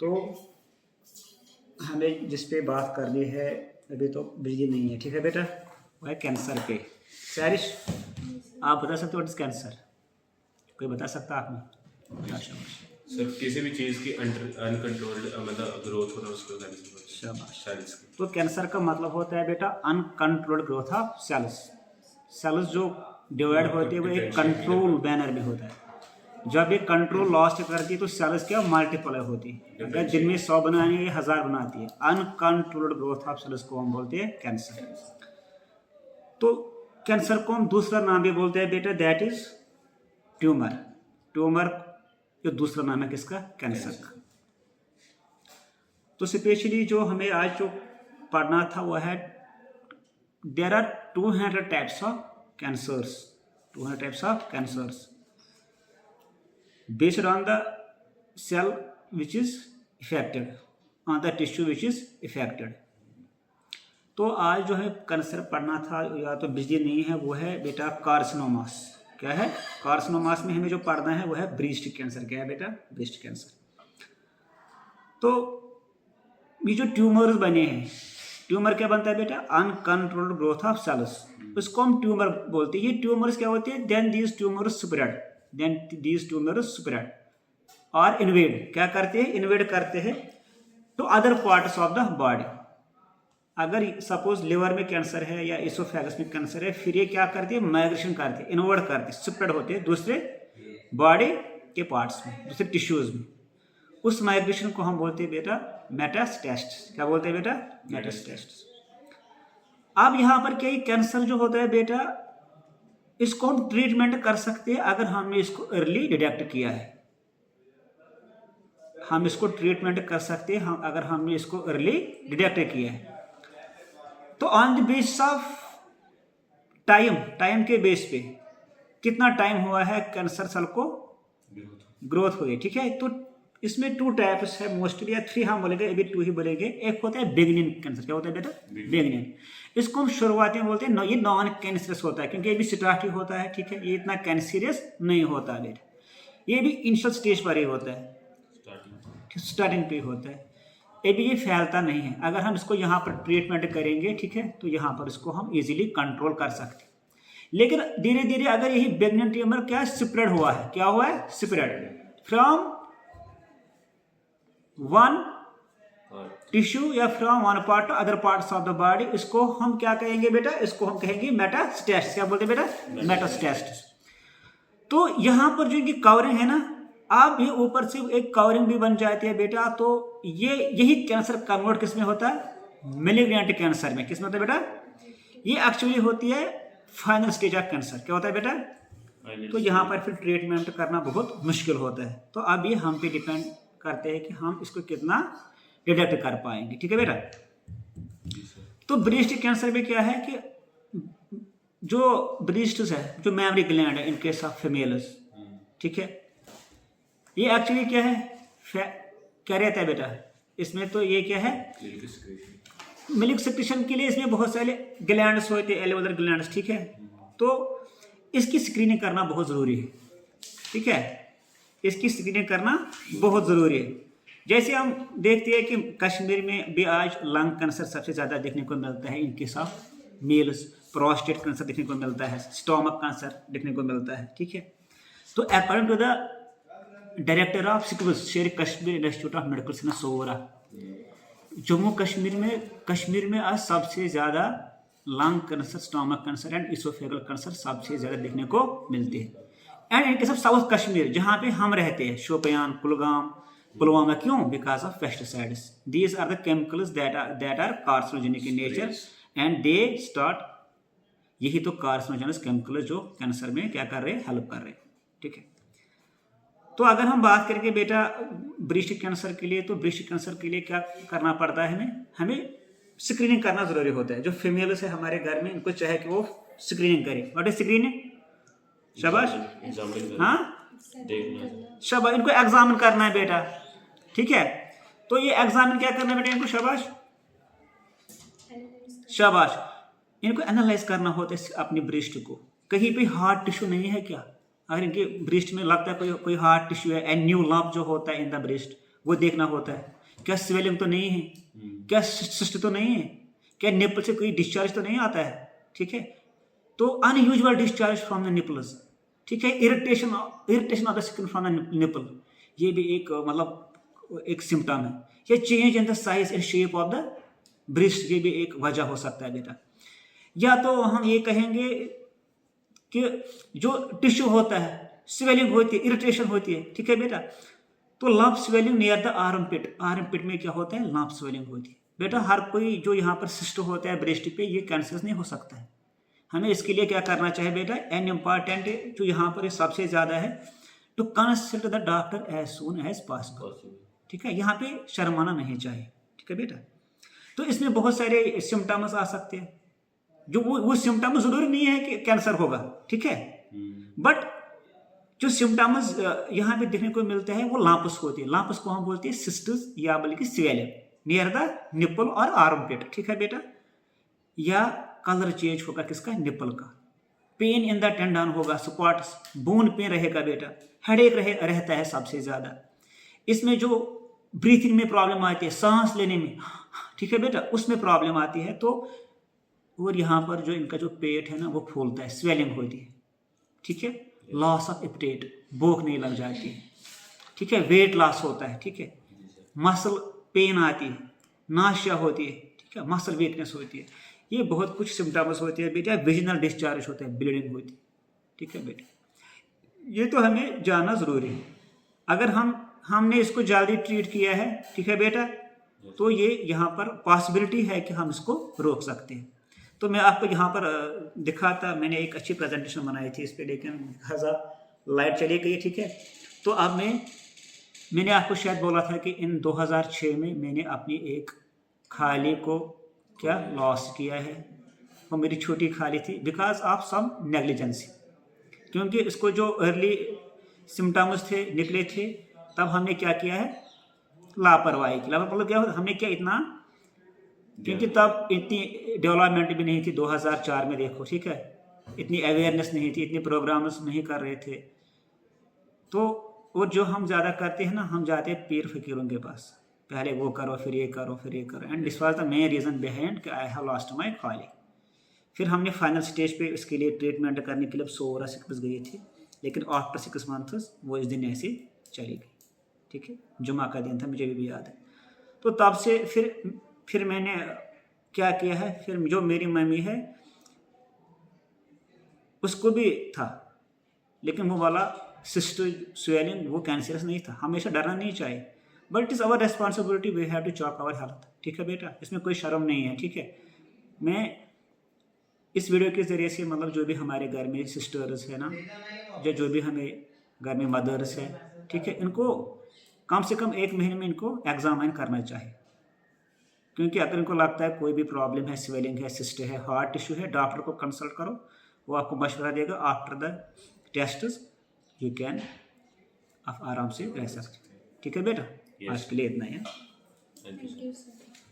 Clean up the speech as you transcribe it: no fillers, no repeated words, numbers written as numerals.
तो हमें जिस पे बात करनी है अभी तो बिजली नहीं है, ठीक है बेटा, वो है कैंसर पे। सैरिश आप बता सकते हो व्हाट इज कैंसर? कोई बता सकता आपने? सर किसी भी चीज़ की अनकंट्रोल्ड मतलब ग्रोथ होता है उसको कैंसर बोलते हैं। शाबाश। सेल्स की। तो कैंसर का मतलब होता है बेटा uncontrolled growth of cells. Cells जो डिवाइड होती है वो एक कंट्रोल बैनर में होता है। जब ये कंट्रोल लॉस्ट करती है तो सेल्स क्या मल्टीप्लाई होती है। अगर दिन में 100 बनानी है ये 1000 बनाती है। अनकंट्रोल्ड ग्रोथ ऑफ सेल्स को हम बोलते हैं कैंसर। तो कैंसर को हम दूसरा नाम भी बोलते हैं बेटा, दैट इज ट्यूमर। ट्यूमर जो दूसरा नाम है किसका? कैंसर का। तो स्पेशली जो हमें आज जो पढ़ना था वो है there are 200 types of cancers. 200 types of cancers based on the cell which is affected, on the tissue which is affected। तो आज जो है कैंसर पढ़ना था या तो बिजली नहीं है, वो है बेटा कार्सिनोमास। क्या है? कार्सिनोमास में हमें जो पढ़ना है वो है ब्रेस्ट कैंसर। क्या है बेटा? Breast cancer. तो ये जो ट्यूमर्स बने हैं, ट्यूमर क्या बनता है बेटा? अनकंट्रोल्ड ग्रोथ ऑफ सेल्स, उसको हम ट्यूमर बोलते हैं। ये ट्यूमर्स क्या होते हैं? देन दीज ट्यूमर्स स्प्रेड और इन्वेड। क्या करते हैं? इन्वेड करते हैं to other parts of the body. अगर सपोज लिवर में कैंसर है या इसोफेगस में कैंसर है, फिर ये क्या करती है? माइग्रेशन करती है, इनवर्ड करती है, स्प्रेड होते हैं दूसरे बॉडी के पार्ट्स में, दूसरे टिश्यूज में। उस माइग्रेशन को हम बोलते हैं बेटा मेटास्टेसिस। क्या बोलते हैं बेटा? मेटास्टेसिस। अब यहाँ पर क्या कैंसर जो होता है बेटा, इसको हम ट्रीटमेंट कर सकते हैं अगर हमने इसको अर्ली डिटेक्ट किया है। हम इसको ट्रीटमेंट कर सकते हैं अगर हमने इसको अर्ली डिटेक्ट किया है। तो on the basis of time के बेस पे कितना टाइम हुआ है कैंसर सेल को ग्रोथ हुई, ठीक है। तो इसमें 2 टाइप्स है मोस्टली, या 3 हम बोलेंगे, अभी 2 ही बोलेंगे। एक होता है बिगिनिंग कैंसर। क्या होता है बेटा? बिगिनिंग। इसको हम शुरुआती में बोलते हैं ये नॉन कैंसरस होता है, क्योंकि ये भी स्टार्टिंग होता है, ठीक है। ये इतना कैंसरियस नहीं होता है बेटा, ये भी इनिशियल स्टेज पर ही होता है, स्टार्टिंग पे होता है। ये भी ये फैलता नहीं है। अगर हम इसको यहाँ पर ट्रीटमेंट करेंगे, ठीक है, तो यहाँ पर इसको हम इजीली कंट्रोल कर सकते हैं। लेकिन धीरे धीरे अगर यही बिगिनिंग ट्यूमर क्या स्प्रेड हुआ है, क्या हुआ है? स्प्रेड फ्रॉम वन टिश्यू या from one part two other parts of the body, इसको हम क्या कहेंगे बेटा? इसको हम कहेंगे मेटास्टेसिस। क्या बोलते हैं बेटा? मेटास्टेसिस। तो यहाँ पर जो इनकी कवरिंग है ना, अब ये ऊपर से एक कवरिंग भी बन जाती है बेटा। तो यही कैंसर कन्वर्ट किस में होता है? मैलिग्नेंट कैंसर में। किस में होता है बेटा? ये एक्चुअली होती है फाइनल स्टेज ऑफ कैंसर। क्या होता है बेटा? तो यहाँ पर फिर ट्रीटमेंट करना बहुत मुश्किल होता है। तो अब ये हम पे डिपेंड करते हैं कि हम इसको कितना डिटेक्ट कर पाएंगे, ठीक है बेटा। तो ब्रेस्ट कैंसर में क्या है कि जो ब्रेस्ट है, जो मेमरी ग्लैंड है इन केस ऑफ फीमेल्स, ठीक है, ये एक्चुअली क्या है? क्या रहता है बेटा इसमें? तो ये क्या है? मिल्क सेक्रेशन के लिए इसमें बहुत सारे ग्लैंड्स होते हैं, एलिवुलर ग्लैंड्स, ठीक है। तो इसकी स्क्रीनिंग करना बहुत ज़रूरी है, ठीक है। इसकी स्क्रीनिंग करना बहुत ज़रूरी है। जैसे हम देखते हैं कि कश्मीर में भी आज लंग कैंसर सबसे ज़्यादा देखने को मिलता है इन case of males, prostate cancer देखने को मिलता है, स्टोमक कैंसर देखने को मिलता है, ठीक है। तो according to the director of SKIMS Sher Kashmir institute of medical science Soura, Jammu Kashmir में आज सबसे ज़्यादा lung cancer, stomach cancer and oesophageal cancer सबसे ज़्यादा देखने को मिलते हैं। And in case of south Kashmir जहाँ पे हम रहते हैं, शोपियान, कुलगाम, पुलवामा, क्यों? Because of pesticides. These are the chemicals that are carcinogenic in nature and they start, यही तो कार्सिनोजेनस केमिकल जो कैंसर में क्या कर रहे हैं? हेल्प कर रहे हैं, ठीक है। तो अगर हम बात करेंगे बेटा ब्रेस्ट कैंसर के लिए, तो ब्रेस्ट कैंसर के लिए क्या करना पड़ता है? हमें स्क्रीनिंग करना जरूरी होता है। जो फीमेल्स है हमारे घर में, इनको चाहे कि वो स्क्रीनिंग करें। What is screening? शाबाश, हाँ शाबाश, इनको एग्जामिन करना है बेटा, ठीक है। तो ये एग्जामिन क्या करना है बेटा? इनको शाबाश शाबाश, इनको एनालाइज करना होता है अपनी ब्रेस्ट को। कहीं पे हार्ट टिश्यू नहीं है क्या? अगर इनके ब्रेस्ट में लगता है कोई हार्ट टिश्यू है, एंड न्यू लंप जो होता है इन द ब्रेस्ट, वो देखना होता है। क्या स्वेलिंग तो नहीं है, क्या सिस्ट तो नहीं है, क्या निपल से कोई डिस्चार्ज तो नहीं आता है, ठीक है। तो unusual discharge from the nipples, ठीक है। Irritation of the skin from the nipple, ये भी एक मतलब एक सिम्टम है। या change in the size and shape of the breast, ये भी एक वजह हो सकता है बेटा। या तो हम ये कहेंगे कि जो टिश्यू होता है, स्वेलिंग होती है, इरिटेशन होती है, ठीक है बेटा। तो lump swelling near the armpit में क्या होता है, लंप स्वेलिंग होती है बेटा। हर कोई जो यहाँ पर सिस्ट होता है ब्रेस्ट पे, ये कैंसर नहीं हो सकता है। हमें इसके लिए क्या करना चाहिए बेटा, एन इम्पॉर्टेंट जो यहाँ पर सबसे ज़्यादा है, to consult the doctor as soon as possible, ठीक है। यहाँ पे शर्माना नहीं चाहिए, ठीक है बेटा। तो इसमें बहुत सारे सिम्टम्स आ सकते हैं, जो वो सिम्टम्स जरूरी नहीं है कि कैंसर होगा, ठीक है। बट जो सिम्टम्स यहाँ पे देखने को मिलते हैं वो लापस होती है। लापस को हम बोलते हैं सिस्टस या बल्कि स्वेलिंग नियर द निपल और आर्म पिट, ठीक है बेटा। या कलर चेंज होगा किसका, निपल का। पेन इन द टेंडन होगा, स्पॉट्स, बोन पेन रहेगा बेटा। हेडेक रहता है सबसे ज़्यादा। इसमें जो ब्रीथिंग में प्रॉब्लम आती है, सांस लेने में, ठीक है बेटा, उसमें प्रॉब्लम आती है। तो और यहाँ पर जो इनका जो पेट है ना वो फूलता है, स्वेलिंग होती है, ठीक है। लॉस ऑफ एपेटाइट, भूख नहीं लग जाती है, ठीक है। वेट लॉस होता है, ठीक है। मसल पेन आती है, नाशिया होती है, ठीक है। मसल वीकनेस होती है, ये बहुत कुछ सिम्टम्स होते हैं बेटा। विजिनल डिस्चार्ज होता है, ब्लीडिंग होती है, ठीक है बेटा। ये तो हमें जानना ज़रूरी है। अगर हमने इसको जल्दी ट्रीट किया है, ठीक है बेटा, तो ये यहाँ पर पॉसिबिलिटी है कि हम इसको रोक सकते हैं। तो मैं आपको यहाँ पर दिखाता, मैंने एक अच्छी प्रेजेंटेशन बनाई थी इस पर, लेकिन लाइट चली गई, ठीक है। तो अब मैंने आपको शायद बोला था कि इन 2006 में मैंने अपनी एक खाली को क्या लॉस किया है। वो मेरी छोटी खाली थी बिकॉज ऑफ सम नेग्लिजेंसी, क्योंकि इसको जो अर्ली सिम्टम्स थे निकले थे, तब हमने क्या किया है, लापरवाही की। लापरवाही क्या, हमने क्या इतना, क्योंकि तब इतनी डेवलपमेंट भी नहीं थी 2004 में, देखो, ठीक है। इतनी अवेयरनेस नहीं थी, इतने प्रोग्राम्स नहीं कर रहे थे। तो और जो हम ज़्यादा करते हैं ना, हम जाते हैं पीर फकीरों के पास, पहले वो करो फिर ये करो फिर ये करो। And this was the main reason behind कि I have lost my calling. फिर हमने फाइनल स्टेज पे इसके लिए ट्रीटमेंट करने के लिए 100 सिक्स गई थी, लेकिन आफ्टर 6 मंथ्स वो इस दिन ऐसे चली गई, ठीक है। जुमा का दिन था, मुझे भी याद है। तो तब से फिर मैंने क्या किया है, फिर जो मेरी मम्मी है उसको भी था, लेकिन वो वाला सिस्ट स्वेलिंग वो कैंसरस नहीं था। हमेशा डरना नहीं चाहिए, but it is our responsibility, we have to check our health, ठीक है बेटा। इसमें कोई शर्म नहीं है, ठीक है। मैं इस वीडियो के ज़रिए से मतलब जो भी हमारे घर में सिस्टर्स है ना, जो भी हमें घर में मदर्स है, ठीक है, इनको कम से कम 1 महीने में इनको एग्जामिन करना चाहिए। क्योंकि अगर इनको लगता है कोई भी प्रॉब्लम है, स्वेलिंग है, सिस्ट है, हार्ट इशू है, डॉक्टर को कंसल्ट करो, वो आपको मशवरा देगा। After the test you can आप आराम से रह सकते, ठीक है बेटा। आज के लिए इतना ही है। Thank you, sir.